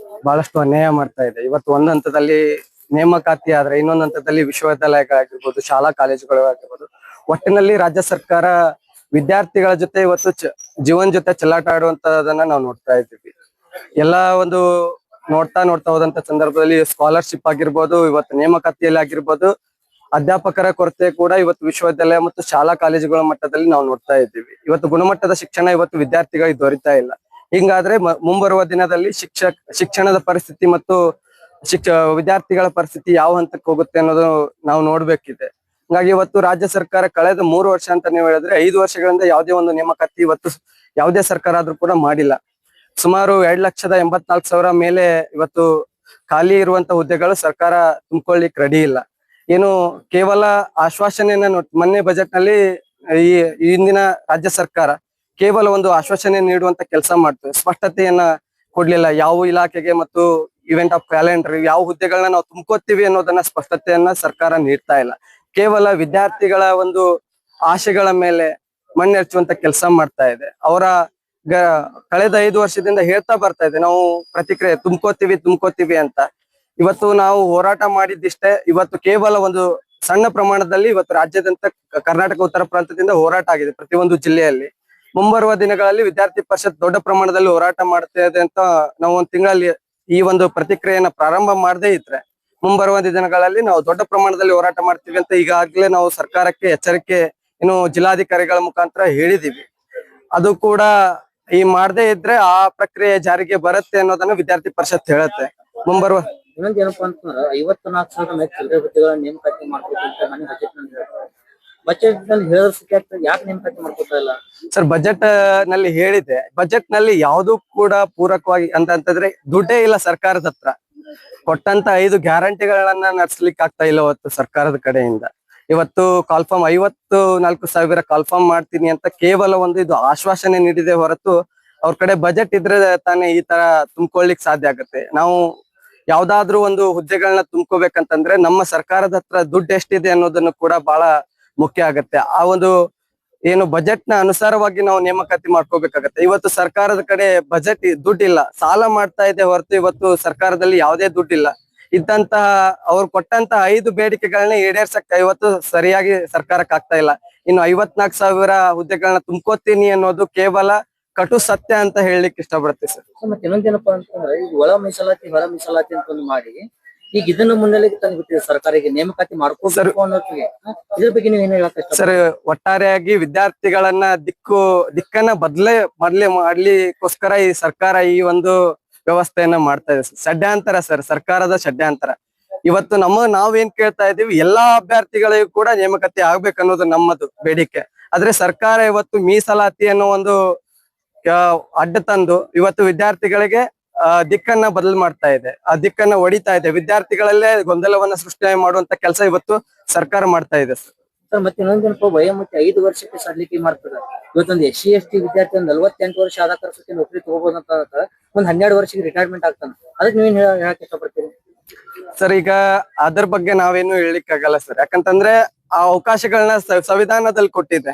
ಬಹಳಷ್ಟು ಅನ್ಯಾಯ ಮಾಡ್ತಾ ಇದೆ. ಇವತ್ತು ಒಂದು ಹಂತದಲ್ಲಿ ನೇಮಕಾತಿ ಆದ್ರೆ ಇನ್ನೊಂದು ಹಂತದಲ್ಲಿ ವಿಶ್ವವಿದ್ಯಾಲಯಗಳಾಗಿರ್ಬೋದು, ಶಾಲಾ ಕಾಲೇಜುಗಳು ಆಗಿರ್ಬೋದು, ಒಟ್ಟಿನಲ್ಲಿ ರಾಜ್ಯ ಸರ್ಕಾರ ವಿದ್ಯಾರ್ಥಿಗಳ ಜೊತೆ ಇವತ್ತು ಜೀವನ್ ಜೊತೆ ಚೆಲ್ಲಾಟ ಆಡುವಂತದನ್ನ ನಾವು ನೋಡ್ತಾ ಇದ್ದೀವಿ. ಎಲ್ಲಾ ಒಂದು ನೋಡ್ತಾ ಹೋದಂತ ಸಂದರ್ಭದಲ್ಲಿ ಸ್ಕಾಲರ್ಶಿಪ್ ಆಗಿರ್ಬೋದು, ಇವತ್ತು ನೇಮಕಾತಿಯಲ್ಲಿ ಆಗಿರ್ಬೋದು, ಅಧ್ಯಾಪಕರ ಕೊರತೆ ಕೂಡ ಇವತ್ತು ವಿಶ್ವವಿದ್ಯಾಲಯ ಮತ್ತು ಶಾಲಾ ಕಾಲೇಜುಗಳ ಮಟ್ಟದಲ್ಲಿ ನಾವು ನೋಡ್ತಾ ಇದ್ದೀವಿ. ಇವತ್ತು ಗುಣಮಟ್ಟದ ಶಿಕ್ಷಣ ಇವತ್ತು ವಿದ್ಯಾರ್ಥಿಗಳಿಗೆ ದೊರೀತಾ ಇಲ್ಲ. ಹಿಂಗಾದ್ರೆ ಮುಂಬರುವ ದಿನದಲ್ಲಿ ಶಿಕ್ಷಣದ ಪರಿಸ್ಥಿತಿ ಮತ್ತು ವಿದ್ಯಾರ್ಥಿಗಳ ಪರಿಸ್ಥಿತಿ ಯಾವ ಹಂತಕ್ಕೆ ಹೋಗುತ್ತೆ ಅನ್ನೋದು ನಾವು ನೋಡ್ಬೇಕಿದೆ. ಹಂಗಾಗಿ ಇವತ್ತು ರಾಜ್ಯ ಸರ್ಕಾರ ಕಳೆದ 3 ವರ್ಷ ಅಂತ ನೀವು ಹೇಳಿದ್ರೆ 5 ವರ್ಷಗಳಿಂದ ಯಾವುದೇ ಒಂದು ನೇಮಕಾತಿ ಇವತ್ತು ಯಾವುದೇ ಸರ್ಕಾರ ಆದ್ರೂ ಕೂಡ ಮಾಡಿಲ್ಲ. ಸುಮಾರು 2,84,000 ಮೇಲೆ ಇವತ್ತು ಖಾಲಿ ಇರುವಂತ ಹುದ್ದೆಗಳು ಸರ್ಕಾರ ತುಂಬಿಕೊಳ್ಳಿಕ್ ರೆಡಿ ಇಲ್ಲ. ಏನು ಕೇವಲ ಆಶ್ವಾಸನೆಯನ್ನ ಮೊನ್ನೆ ಬಜೆಟ್ ನಲ್ಲಿ ಈ ಹಿಂದಿನ ರಾಜ್ಯ ಸರ್ಕಾರ ಕೇವಲ ಒಂದು ಆಶ್ವಾಸನೆ ನೀಡುವಂತ ಕೆಲಸ ಮಾಡ್ತೇವೆ. ಸ್ಪಷ್ಟತೆಯನ್ನ ಕೊಡ್ಲಿಲ್ಲ ಯಾವ ಇಲಾಖೆಗೆ ಮತ್ತು ಇವೆಂಟ್ ಆಫ್ ಕ್ಯಾಲೆಂಡರ್ ಯಾವ ಹುದ್ದೆಗಳನ್ನ ನಾವು ತುಂಬ್ಕೋತೀವಿ ಅನ್ನೋದನ್ನ ಸ್ಪಷ್ಟತೆಯನ್ನ ಸರ್ಕಾರ ನೀಡ್ತಾ ಇಲ್ಲ. ಕೇವಲ ವಿದ್ಯಾರ್ಥಿಗಳ ಒಂದು ಆಶೆಗಳ ಮೇಲೆ ಮಣ್ಣೆರಚುವಂತ ಕೆಲಸ ಮಾಡ್ತಾ ಇದೆ. ಅವರ ಕಳೆದ 5 ವರ್ಷದಿಂದ ಹೇಳ್ತಾ ಬರ್ತಾ ಇದೆ ನಾವು ಪ್ರತಿಕ್ರಿಯೆ ತುಂಬ್ಕೋತೀವಿ ಅಂತ. ಇವತ್ತು ನಾವು ಹೋರಾಟ ಮಾಡಿದ್ದಿಷ್ಟೇ. ಇವತ್ತು ಕೇವಲ ಒಂದು ಸಣ್ಣ ಪ್ರಮಾಣದಲ್ಲಿ ಇವತ್ತು ರಾಜ್ಯಾದ್ಯಂತ ಕರ್ನಾಟಕ ಉತ್ತರ ಪ್ರಾಂತದಿಂದ ಹೋರಾಟ ಆಗಿದೆ ಪ್ರತಿಯೊಂದು ಜಿಲ್ಲೆಯಲ್ಲಿ. ಮುಂಬರುವ ದಿನಗಳಲ್ಲಿ ವಿದ್ಯಾರ್ಥಿ ಪರಿಷತ್ ದೊಡ್ಡ ಪ್ರಮಾಣದಲ್ಲಿ ಹೋರಾಟ ಮಾಡ್ತಾ ಇದೆ ಅಂತ ನಾವು ಒಂದು ತಿಂಗಳಲ್ಲಿ ಈ ಒಂದು ಪ್ರತಿಕ್ರಿಯೆಯನ್ನ ಪ್ರಾರಂಭ ಮಾಡದೇ ಇದ್ರೆ ಮುಂಬರುವ ದಿನಗಳಲ್ಲಿ ನಾವು ದೊಡ್ಡ ಪ್ರಮಾಣದಲ್ಲಿ ಹೋರಾಟ ಮಾಡ್ತೀವಿ ಅಂತ ಈಗಾಗಲೇ ನಾವು ಸರ್ಕಾರಕ್ಕೆ ಎಚ್ಚರಿಕೆ ಜಿಲ್ಲಾಧಿಕಾರಿಗಳ ಮುಖಾಂತರ ಹೇಳಿದೀವಿ. ಅದು ಕೂಡ ಈ ಮಾಡದೇ ಇದ್ರೆ ಆ ಪ್ರಕ್ರಿಯೆ ಜಾರಿಗೆ ಬರುತ್ತೆ ಅನ್ನೋದನ್ನ ವಿದ್ಯಾರ್ಥಿ ಪರಿಷತ್ ಹೇಳುತ್ತೆ. ಮುಂಬರುವ ಇನ್ನೊಂದ್ ಏನಪ್ಪಾ ಅಂತಂದ್ರ 54,000 ಮೇಲೆ ಚಿಲ್ಲರೆ ಹುದ್ದೆಗಳ ನೇಮಕಾತಿ ಮಾಡ್ಬೇಕು ಅಂತ ಮನೆ ಬಜೆಟ್ ನಲ್ಲಿ ಹೇಳೋದಕ್ಕೆ ಯಾಕೆ ನೇಮಕಾತಿ ಮಾಡ್ಕೊತಾ ಇಲ್ಲ ಸರ್? ಬಜೆಟ್ ನಲ್ಲಿ ಹೇಳಿದೆ. ಬಜೆಟ್ ನಲ್ಲಿ ಯಾವ್ದು ಕೂಡ ಪೂರಕವಾಗಿ ಅಂತಂದ್ರೆ ದುಡ್ಡೇ ಇಲ್ಲ ಸರ್ಕಾರದ ಹತ್ರ. ಕೊಟ್ಟಂತ 5 ಗ್ಯಾರಂಟಿಗಳನ್ನ ನಡ್ಸ್ಲಿಕ್ಕೆ ಆಗ್ತಾ ಇಲ್ಲ ಇವತ್ತು ಸರ್ಕಾರದ ಕಡೆಯಿಂದ. ಇವತ್ತು ಕಾಲ್ಫಾರ್ಮ್ 54,000 ಕಾಲ್ಫಾರ್ಮ್ ಮಾಡ್ತೀನಿ ಅಂತ ಕೇವಲ ಒಂದು ಇದು ಆಶ್ವಾಸನೆ ನೀಡಿದೆ ಹೊರತು ಅವ್ರ ಕಡೆ ಬಜೆಟ್ ಇದ್ರೆ ತಾನೇ ಈ ತರ ತುಂಬ್ಕೊಳ್ಳಿಕ್ ಸಾಧ್ಯ ಆಗುತ್ತೆ. ನಾವು ಯಾವ್ದಾದ್ರು ಒಂದು ಹುದ್ದೆಗಳನ್ನ ತುಂಬ್ಕೋಬೇಕಂತಂದ್ರೆ ನಮ್ಮ ಸರ್ಕಾರದ ಹತ್ರ ದುಡ್ಡು ಎಷ್ಟಿದೆ ಅನ್ನೋದನ್ನು ಕೂಡ ಬಹಳ ಮುಖ್ಯ ಆಗತ್ತೆ. ಆ ಒಂದು ಏನು ಬಜೆಟ್ ನ ಅನುಸಾರವಾಗಿ ನಾವು ನೇಮಕಾತಿ ಮಾಡ್ಕೋಬೇಕಾಗತ್ತೆ. ಇವತ್ತು ಸರ್ಕಾರದ ಕಡೆ ಬಜೆಟ್ ದುಡ್ಡಿಲ್ಲ, ಸಾಲ ಮಾಡ್ತಾ ಇದೆ ಹೊರತು ಇವತ್ತು ಸರ್ಕಾರದಲ್ಲಿ ಯಾವುದೇ ದುಡ್ಡಿಲ್ಲ. ಇದ್ದಂತಹ ಅವ್ರು ಕೊಟ್ಟಂತಹ 5 ಬೇಡಿಕೆಗಳನ್ನ ಈಡೇರ್ಸಕ್ ಇವತ್ತು ಸರಿಯಾಗಿ ಸರ್ಕಾರಕ್ಕೆ ಆಗ್ತಾ ಇಲ್ಲ. ಇನ್ನು 54,000 ಹುದ್ದೆಗಳನ್ನ ತುಂಬ್ಕೋತೀನಿ ಅನ್ನೋದು ಕೇವಲ ಕಟು ಸತ್ಯ ಅಂತ ಹೇಳಲಿಕ್ಕೆ ಇಷ್ಟಪಡ್ತೀವಿ ಸರ್. ಮತ್ತೆ ಇನ್ನೊಂದೇನಪ್ಪಾ ಅಂತಂದ್ರೆ ಈಗ ಒಳ ಮೀಸಲಾತಿ ಹೊರ ಮೀಸಲಾತಿ ಅಂತ ಒಂದು ಮಾಡಿ ಈಗ ಇದನ್ನ ಮುನ್ನೆಲೆ ತಂದ್ಬಿಟ್ಟಿದೆ ಸರ್ಕಾರಿಗೆ ನೇಮಕಾತಿ ಮಾಡ್ಕೋಬೇಕು ಅನ್ನೋದಕ್ಕೆ. ಇದ್ರ ಬಗ್ಗೆ ನೀವು ಏನ್ ಹೇಳಕ್ ಇಷ್ಟ ಸರ್? ಒಟ್ಟಾರೆಯಾಗಿ ವಿದ್ಯಾರ್ಥಿಗಳನ್ನ ದಿಕ್ಕನ್ನ ಮಾಡ್ಲಿಕ್ಕೋಸ್ಕರ ಈ ಸರ್ಕಾರ ಈ ಒಂದು ವ್ಯವಸ್ಥೆಯನ್ನ ಮಾಡ್ತಾ ಇದೆ. ಷಡ್ಯಂತರ ಸರ್, ಸರ್ಕಾರದ ಷಡ್ಯಂತರ. ಇವತ್ತು ನಾವೇನ್ ಕೇಳ್ತಾ ಇದೀವಿ, ಎಲ್ಲಾ ಅಭ್ಯರ್ಥಿಗಳಿಗೂ ಕೂಡ ನೇಮಕಾತಿ ಆಗ್ಬೇಕನ್ನೋದು ನಮ್ಮದು ಬೇಡಿಕೆ. ಆದ್ರೆ ಸರ್ಕಾರ ಇವತ್ತು ಮೀಸಲಾತಿ ಅನ್ನೋ ಒಂದು ಅಡ್ಡ ತಂದು ಇವತ್ತು ವಿದ್ಯಾರ್ಥಿಗಳಿಗೆ ದಿಕ್ಕನ್ನ ಬದಲು ಮಾಡ್ತಾ ಇದೆ, ಆ ದಿಕ್ಕನ್ನ ಹೊಡಿತಾ ಇದೆ. ವಿದ್ಯಾರ್ಥಿಗಳಲ್ಲೇ ಗೊಂದಲವನ್ನ ಸೃಷ್ಟಿ ಮಾಡುವಂತ ಕೆಲಸ ಇವತ್ತು ಸರ್ಕಾರ ಮಾಡ್ತಾ ಇದೆ ಸರ್. ಮತ್ತೆ ಇನ್ನೊಂದೇನಪ್ಪ, ವಯೋಮಿತಿ 5 ವರ್ಷಕ್ಕೆ ಸಡಿಲಿಕೆ ಮಾಡ್ತದ. ಇವತ್ತೊಂದು SC ST ವಿದ್ಯಾರ್ಥಿ ಒಂದು 48 ವರ್ಷ ಆದ ತರಸಕ್ಕೆ ನೌಕರಿ ತಗೋಬಹುದು ಅಂತ ಒಂದ್ 12 ವರ್ಷಕ್ಕೆ ರಿಟೈರ್ಮೆಂಟ್ ಆಗ್ತಾನೆ. ಅದಕ್ಕೆ ನೀವೇನ್ ಹೇಳಕ್ ಇಷ್ಟಪಡ್ತೀರಿ ಸರ್? ಈಗ ಅದ್ರ ಬಗ್ಗೆ ನಾವೇನು ಹೇಳಿಕ್ ಆಗಲ್ಲ ಸರ್, ಯಾಕಂತಂದ್ರೆ ಆ ಅವಕಾಶಗಳನ್ನ ಸಂವಿಧಾನದಲ್ಲಿ ಕೊಟ್ಟಿದೆ.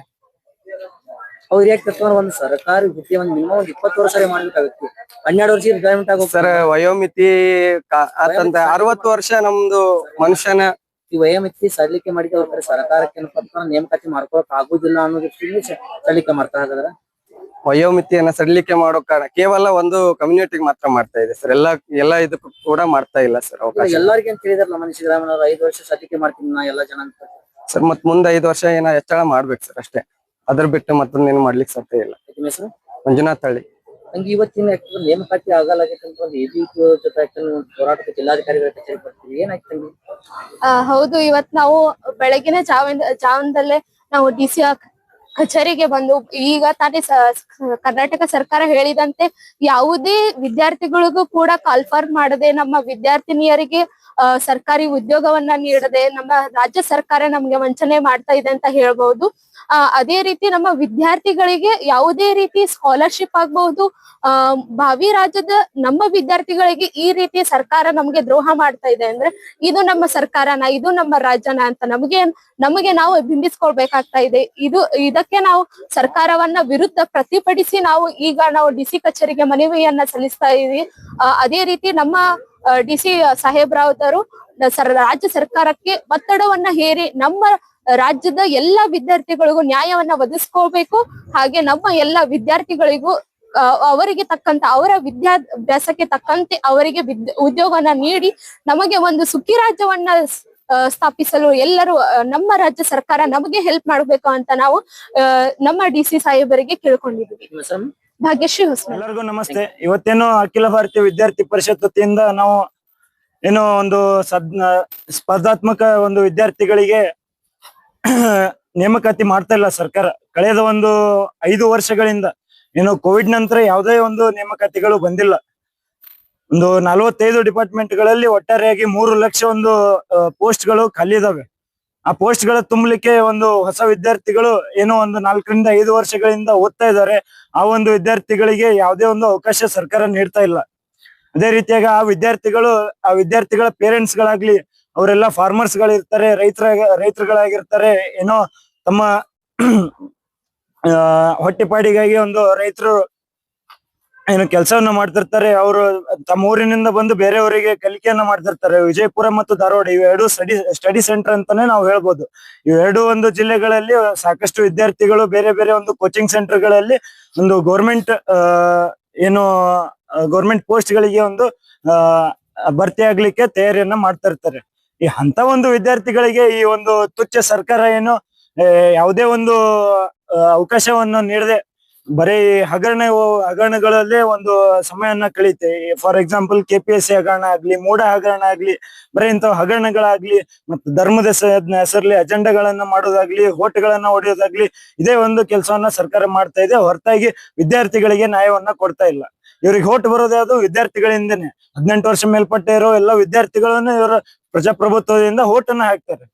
ಅವ್ರು ಯಾಕೆ ಒಂದು ಸರ್ಕಾರಿ ಹುದ್ದೆ ಒಂದು ಮಿನಿಮಮ್ 20 ವರ್ಷ ಮಾಡ್ಬೇಕಾಗುತ್ತೆ. 12 ವರ್ಷ ರಿಟೈರ್ಮೆಂಟ್ ಆಗೋ ಸರ್. ವಯೋಮಿತಿ ಅಂತಂದ್ರೆ 60 ವರ್ಷ ನಮ್ದು ಮನುಷ್ಯನ ಈ ವಯೋಮಿತಿ ಸಡಿಲಿಕೆ ಮಾಡಿದ ಅವ್ರ ಸರ್ಕಾರಕ್ಕೆ ನೇಮಕಾತಿ ಮಾಡ್ಕೊಳಕ್ ಆಗುದಿಲ್ಲ ಅನ್ನೋ ದೃಷ್ಟಿಯಲ್ಲಿ ಸಡಿಲಿಕೆ ಮಾಡ್ತಾ ಇದಾರೆ. ವಯೋಮಿತಿಯನ್ನ ಸಡಿಲಿಕೆ ಮಾಡೋ ಕಾರಣ ಕೇವಲ ಒಂದು ಕಮ್ಯುನಿಟಿಗೆ ಮಾತ್ರ ಮಾಡ್ತಾ ಇದೆ ಸರ್. ಎಲ್ಲ ಇದಕ್ಕೂ ಕೂಡ ಮಾಡ್ತಾ ಇಲ್ಲ ಸರ್ ಅವಕಾಶ. ಎಲ್ಲರಿಗೂ ಅಂತ ಹೇಳಿದಾರಲ್ಲ ಮನೆ ಸಿದ್ದರಾಮಯ್ಯ 5 ವರ್ಷ ಸಡಿಲಿಕೆ ಮಾಡ್ತೀನಿ ನಾ ಎಲ್ಲಾ ಜನ ಅಂತ ಸರ್. ಮತ್ ಮುಂದೆ 5 ವರ್ಷ ಏನೋ ಹೆಚ್ಚಳ ಮಾಡ್ಬೇಕು ಸರ್ ಅಷ್ಟೇ. ಅದ್ರ ಬಿಟ್ಟು ಮತ್ತೊಂದೇನು ಮಾಡ್ಲಿಕ್ಕೆ ಸಾಧ್ಯ ಇಲ್ಲ. ಹೆಸರು ಮಂಜುನಾಥ್ ಹಳ್ಳಿ. ಹಂಗೆ ಇವತ್ತಿನ ನೇಮಕಾತಿ ಆಗಲಾಗಿತ್ತು ಅಂತ ಒಂದು ABP ಜೊತೆ ಹೋರಾಟಕ್ಕೆ ಜಿಲ್ಲಾಧಿಕಾರಿಗಳ ಕಚೇರಿ ಬರ್ತೀವಿ, ಏನಾಯ್ತು? ಹೌದು, ಇವತ್ ನಾವು ಬೆಳಗಿನ ಜಾವನದಲ್ಲೇ ನಾವು DC ಕಚೇರಿಗೆ ಬಂದು ಈಗ ತಾನೇ ಕರ್ನಾಟಕ ಸರ್ಕಾರ ಹೇಳಿದಂತೆ ಯಾವುದೇ ವಿದ್ಯಾರ್ಥಿಗಳಿಗೂ ಕೂಡ ಕಾಲ್ಫಾರ್ಮ್ ಮಾಡದೆ ನಮ್ಮ ವಿದ್ಯಾರ್ಥಿನಿಯರಿಗೆ ಸರ್ಕಾರಿ ಉದ್ಯೋಗವನ್ನ ನೀಡದೆ ನಮ್ಮ ರಾಜ್ಯ ಸರ್ಕಾರ ನಮ್ಗೆ ವಂಚನೆ ಮಾಡ್ತಾ ಇದೆ ಅಂತ ಹೇಳ್ಬಹುದು. ಅದೇ ರೀತಿ ನಮ್ಮ ವಿದ್ಯಾರ್ಥಿಗಳಿಗೆ ಯಾವುದೇ ರೀತಿ ಸ್ಕಾಲರ್ಶಿಪ್ ಆಗ್ಬಹುದು, ಭಾವಿ ರಾಜ್ಯದ ನಮ್ಮ ವಿದ್ಯಾರ್ಥಿಗಳಿಗೆ ಈ ರೀತಿ ಸರ್ಕಾರ ನಮ್ಗೆ ದ್ರೋಹ ಮಾಡ್ತಾ ಇದೆ ಅಂದ್ರೆ ಇದು ನಮ್ಮ ಸರ್ಕಾರನ, ಇದು ನಮ್ಮ ರಾಜ್ಯನ ಅಂತ ನಮಗೆ ನಾವು ಬಿಂಬಿಸ್ಕೊಳ್ಬೇಕಾಗ್ತಾ ಇದೆ. ಇದಕ್ಕೆ ನಾವು ಸರ್ಕಾರವನ್ನ ವಿರುದ್ಧ ಪ್ರತಿಭಟಿಸಿ ಈಗ ನಾವು DC ಕಚೇರಿಗೆ ಮನವಿಯನ್ನ ಸಲ್ಲಿಸ್ತಾ ಇದೀವಿ. ಅದೇ ರೀತಿ ನಮ್ಮ DC ಸಾಹೇಬ್ರಾವರು ರಾಜ್ಯ ಸರ್ಕಾರಕ್ಕೆ ಒತ್ತಡವನ್ನ ಹೇರಿ ನಮ್ಮ ರಾಜ್ಯದ ಎಲ್ಲಾ ವಿದ್ಯಾರ್ಥಿಗಳಿಗೂ ನ್ಯಾಯವನ್ನ ಒದಗಿಸ್ಕೋಬೇಕು. ಹಾಗೆ ನಮ್ಮ ಎಲ್ಲಾ ವಿದ್ಯಾರ್ಥಿಗಳಿಗೂ ಅವರಿಗೆ ತಕ್ಕಂತ ಅವರ ವಿದ್ಯಾಭ್ಯಾಸಕ್ಕೆ ತಕ್ಕಂತೆ ಅವರಿಗೆ ಉದ್ಯೋಗವನ್ನ ನೀಡಿ ನಮಗೆ ಒಂದು ಸುಖಿ ರಾಜ್ಯವನ್ನ ಸ್ಥಾಪಿಸಲು ಎಲ್ಲರೂ ನಮ್ಮ ರಾಜ್ಯ ಸರ್ಕಾರ ನಮಗೆ ಹೆಲ್ಪ್ ಮಾಡ್ಬೇಕು ಅಂತ ನಾವು ನಮ್ಮ DC ಸಾಹೇಬರಿಗೆ ಕೇಳ್ಕೊಂಡಿದ್ದೀವಿ. ಭಾಗ್ಯಶ್ರೀ ಹೊಸಮನಿ. ಎಲ್ಲರಿಗೂ ನಮಸ್ತೆ. ಇವತ್ತೇನು ಅಖಿಲ ಭಾರತೀಯ ವಿದ್ಯಾರ್ಥಿ ಪರಿಷತ್ ವತಿಯಿಂದ ನಾವು ಏನೋ ಒಂದು ಸ್ಪರ್ಧಾತ್ಮಕ ಒಂದು ವಿದ್ಯಾರ್ಥಿಗಳಿಗೆ ನೇಮಕಾತಿ ಮಾಡ್ತಾ ಇಲ್ಲ ಸರ್ಕಾರ. ಕಳೆದ ಒಂದು 5 ವರ್ಷಗಳಿಂದ ಏನು ಕೋವಿಡ್ ನಂತರ ಯಾವುದೇ ಒಂದು ನೇಮಕಾತಿಗಳು ಬಂದಿಲ್ಲ. ಒಂದು 45 ಡಿಪಾರ್ಟ್ಮೆಂಟ್ ಗಳಲ್ಲಿ ಒಟ್ಟಾರೆಯಾಗಿ 3 ಲಕ್ಷ ಒಂದು ಪೋಸ್ಟ್ ಗಳು ಖಾಲಿ ಇದಾವೆ. ಆ ಪೋಸ್ಟ್ ಗಳ ತುಂಬಲಿಕ್ಕೆ ಒಂದು ಹೊಸ ವಿದ್ಯಾರ್ಥಿಗಳು ಏನೋ ಒಂದು 4ರಿಂದ 5 ವರ್ಷಗಳಿಂದ ಓದ್ತಾ ಇದ್ದಾರೆ. ಆ ಒಂದು ವಿದ್ಯಾರ್ಥಿಗಳಿಗೆ ಯಾವುದೇ ಒಂದು ಅವಕಾಶ ಸರ್ಕಾರ ನೀಡ್ತಾ ಇಲ್ಲ. ಅದೇ ರೀತಿಯಾಗಿ ಆ ವಿದ್ಯಾರ್ಥಿಗಳ ಪೇರೆಂಟ್ಸ್ ಗಳಾಗ್ಲಿ ಅವರೆಲ್ಲ ಫಾರ್ಮರ್ಸ್ ಗಳಿರ್ತಾರೆ, ರೈತರುಗಳಾಗಿರ್ತಾರೆ. ಏನೋ ತಮ್ಮ ಹೊಟ್ಟೆಪಾಡಿಗಾಗಿ ಒಂದು ರೈತರು ಏನು ಕೆಲಸವನ್ನ ಮಾಡ್ತಿರ್ತಾರೆ. ಅವರು ತಮ್ಮ ಊರಿನಿಂದ ಬಂದು ಬೇರೆಯವರಿಗೆ ಕಲಿಕೆಯನ್ನ ಮಾಡ್ತಿರ್ತಾರೆ. ವಿಜಯಪುರ ಮತ್ತು ಧಾರವಾಡ ಇವೆರಡು ಸ್ಟಡಿ ಸೆಂಟರ್ ಅಂತಾನೆ ನಾವು ಹೇಳ್ಬೋದು. ಇವೆರಡು ಒಂದು ಜಿಲ್ಲೆಗಳಲ್ಲಿ ಸಾಕಷ್ಟು ವಿದ್ಯಾರ್ಥಿಗಳು ಬೇರೆ ಬೇರೆ ಒಂದು ಕೋಚಿಂಗ್ ಸೆಂಟರ್ ಗಳಲ್ಲಿ ಒಂದು ಗೌರ್ಮೆಂಟ್ ಪೋಸ್ಟ್ ಗಳಿಗೆ ಒಂದು ಭರ್ತಿ ಆಗ್ಲಿಕ್ಕೆ ತಯಾರಿಯನ್ನ ಮಾಡ್ತಾ ಇರ್ತಾರೆ. ಅಂತ ಒಂದು ವಿದ್ಯಾರ್ಥಿಗಳಿಗೆ ಈ ಒಂದು ತುಚ್ಛ ಸರ್ಕಾರ ಏನು ಯಾವುದೇ ಒಂದು ಅವಕಾಶವನ್ನು ನೀಡದೆ ಬರೀ ಹಗರಣಗಳಲ್ಲೇ ಒಂದು ಸಮಯನ್ನ ಕಳೀತೆ. ಫಾರ್ ಎಕ್ಸಾಂಪಲ್ KPSC ಹಗರಣ ಆಗ್ಲಿ, ಮೂಢ ಹಗರಣ ಆಗ್ಲಿ, ಬರೀ ಇಂಥ ಹಗರಣಗಳಾಗ್ಲಿ, ಮತ್ತೆ ಧರ್ಮದ ಹೆಸರಲ್ಲಿ ಅಜೆಂಡಾಗಳನ್ನ ಮಾಡೋದಾಗ್ಲಿ, ಹೋಟ್ಗಳನ್ನ ಹೊಡೆಯೋದಾಗ್ಲಿ, ಇದೇ ಒಂದು ಕೆಲಸವನ್ನ ಸರ್ಕಾರ ಮಾಡ್ತಾ ಇದೆ. ಹೊರತಾಗಿ ವಿದ್ಯಾರ್ಥಿಗಳಿಗೆ ನ್ಯಾಯವನ್ನ ಕೊಡ್ತಾ ಇಲ್ಲ. ಇವ್ರಿಗೆ ಹೋಟ್ ಬರೋದು ಯಾವುದು ವಿದ್ಯಾರ್ಥಿಗಳಿಂದನೇ. 18 ವರ್ಷ ಮೇಲ್ಪಟ್ಟ ಇರೋ ಎಲ್ಲ ವಿದ್ಯಾರ್ಥಿಗಳನ್ನು ಇವರು ಪ್ರಜಾಪ್ರಭುತ್ವದಿಂದ ಹೋಟನ್ನ ಹಾಕ್ತಾರೆ.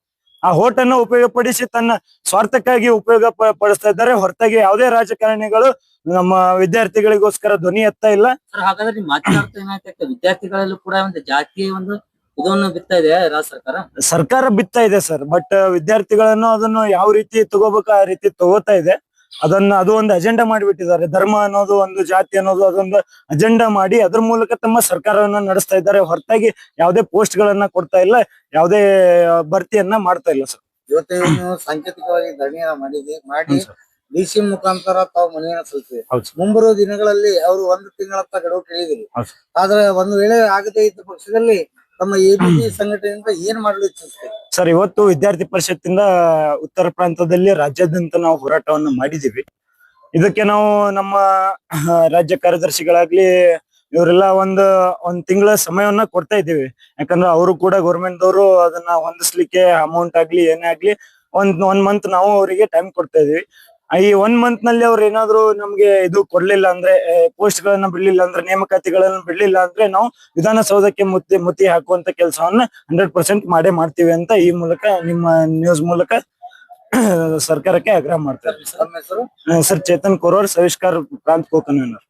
ಆ ಹೋಟನ್ನು ಉಪಯೋಗಪಡಿಸಿ ತನ್ನ ಸ್ವಾರ್ಥಕ್ಕಾಗಿ ಉಪಯೋಗ ಪಡಿಸ್ತಾ ಇದ್ದಾರೆ. ಹೊರತಾಗಿ ಯಾವುದೇ ರಾಜಕಾರಣಿಗಳು ನಮ್ಮ ವಿದ್ಯಾರ್ಥಿಗಳಿಗೋಸ್ಕರ ಧ್ವನಿ ಎತ್ತಾ ಇಲ್ಲ. ಸರ್, ಹಾಗಾದ್ರೆ ನಿಮ್ ಮಾತಿನ ಅರ್ಥ ಏನಾಗ್ತೈತೆ? ವಿದ್ಯಾರ್ಥಿಗಳಲ್ಲೂ ಕೂಡ ಒಂದು ಜಾತಿಯ ಒಂದು ಇದನ್ನು ಬಿತ್ತಾ ಇದೆ ರಾಜ್ಯ ಸರ್ಕಾರ ಬಿತ್ತಾ ಇದೆ ಸರ್. ಬಟ್ ವಿದ್ಯಾರ್ಥಿಗಳನ್ನು ಅದನ್ನು ಯಾವ ರೀತಿ ತಗೋಬೇಕು ಆ ರೀತಿ ತಗೋತಾ ಇದೆ. ಅದು ಒಂದು ಅಜೆಂಡಾ ಮಾಡಿಬಿಟ್ಟಿದ್ದಾರೆ. ಧರ್ಮ ಅನ್ನೋದು, ಒಂದು ಜಾತಿ ಅನ್ನೋದು, ಅದೊಂದು ಅಜೆಂಡಾ ಮಾಡಿ ಅದ್ರ ಮೂಲಕ ತಮ್ಮ ಸರ್ಕಾರವನ್ನ ನಡೆಸ್ತಾ ಇದ್ದಾರೆ. ಹೊರತಾಗಿ ಯಾವುದೇ ಪೋಸ್ಟ್ ಗಳನ್ನ ಕೊಡ್ತಾ ಇಲ್ಲ, ಯಾವುದೇ ಭರ್ತಿಯನ್ನ ಮಾಡ್ತಾ ಇಲ್ಲ ಸರ್. ಇವತ್ತು ನೀವು ಸಾಂಕೇತಿಕವಾಗಿ ಧರಣಿಯನ್ನ ಮಾಡಿ DC ಮುಖಾಂತರ ತಾವು ಮನವಿಯನ್ನ ಸಲ್ಲಿಸಿದೆ. ಮುಂಬರುವ ದಿನಗಳಲ್ಲಿ ಅವರು 1 ತಿಂಗಳತ್ತ ಗಡುವು ಕೇಳಿದಿರಿ. ಆದ್ರೆ ಒಂದು ವೇಳೆ ಆಗದೇ ಇದ್ದ ಪಕ್ಷದಲ್ಲಿ ತಮ್ಮ ABP ಸಂಘಟನೆಯಿಂದ ಏನ್ ಮಾಡಲು ಇಚ್ಛಿಸುತ್ತೆ? ಸರ್, ಇವತ್ತು ವಿದ್ಯಾರ್ಥಿ ಪರಿಷತ್ತಿಂದ ಉತ್ತರ ಪ್ರಾಂತದಲ್ಲಿ ರಾಜ್ಯಾದ್ಯಂತ ನಾವು ಹೋರಾಟವನ್ನು ಮಾಡಿದೀವಿ. ಇದಕ್ಕೆ ನಾವು ನಮ್ಮ ರಾಜ್ಯ ಕಾರ್ಯದರ್ಶಿಗಳಾಗ್ಲಿ ಇವರೆಲ್ಲ ಒಂದ್ ತಿಂಗಳ ಸಮಯವನ್ನ ಕೊಡ್ತಾ ಇದ್ದೀವಿ. ಯಾಕಂದ್ರೆ ಅವರು ಕೂಡ ಗೌರ್ಮೆಂಟ್ ದವರು ಅದನ್ನ ಹೊಂದಿಸ್ಲಿಕ್ಕೆ ಅಮೌಂಟ್ ಆಗ್ಲಿ ಏನೇ ಆಗ್ಲಿ ಒಂದ್ ಮಂತ್ ನಾವು ಅವರಿಗೆ ಟೈಮ್ ಕೊಡ್ತಾ ಇದೀವಿ. ಈ 1 ಮಂತ್ ನಲ್ಲಿ ಅವ್ರು ಏನಾದ್ರು ನಮ್ಗೆ ಇದು ಕೊಡ್ಲಿಲ್ಲ ಅಂದ್ರೆ, ಪೋಸ್ಟ್ ಗಳನ್ನ ಬಿಡ್ಲಿಲ್ಲ ಅಂದ್ರೆ, ನೇಮಕಾತಿಗಳನ್ನ ಬಿಡ್ಲಿಲ್ಲ ಅಂದ್ರೆ ನಾವು ವಿಧಾನಸೌಧಕ್ಕೆ ಮುತ್ತಿ ಹಾಕುವಂತ ಕೆಲಸವನ್ನ 100% ಮಾಡೇ ಮಾಡ್ತೀವಿ ಅಂತ ಈ ಮೂಲಕ ನಿಮ್ಮ ನ್ಯೂಸ್ ಮೂಲಕ ಸರ್ಕಾರಕ್ಕೆ ಆಗ್ರಹ ಮಾಡ್ತಾರೆ. ಸರ್, ಚೇತನ್ ಕೋರವಾರ್, ಸವಿಷ್ಕಾರ ಪ್ರಾಂತ ಕೋ ಕನ್ವೀನರ್.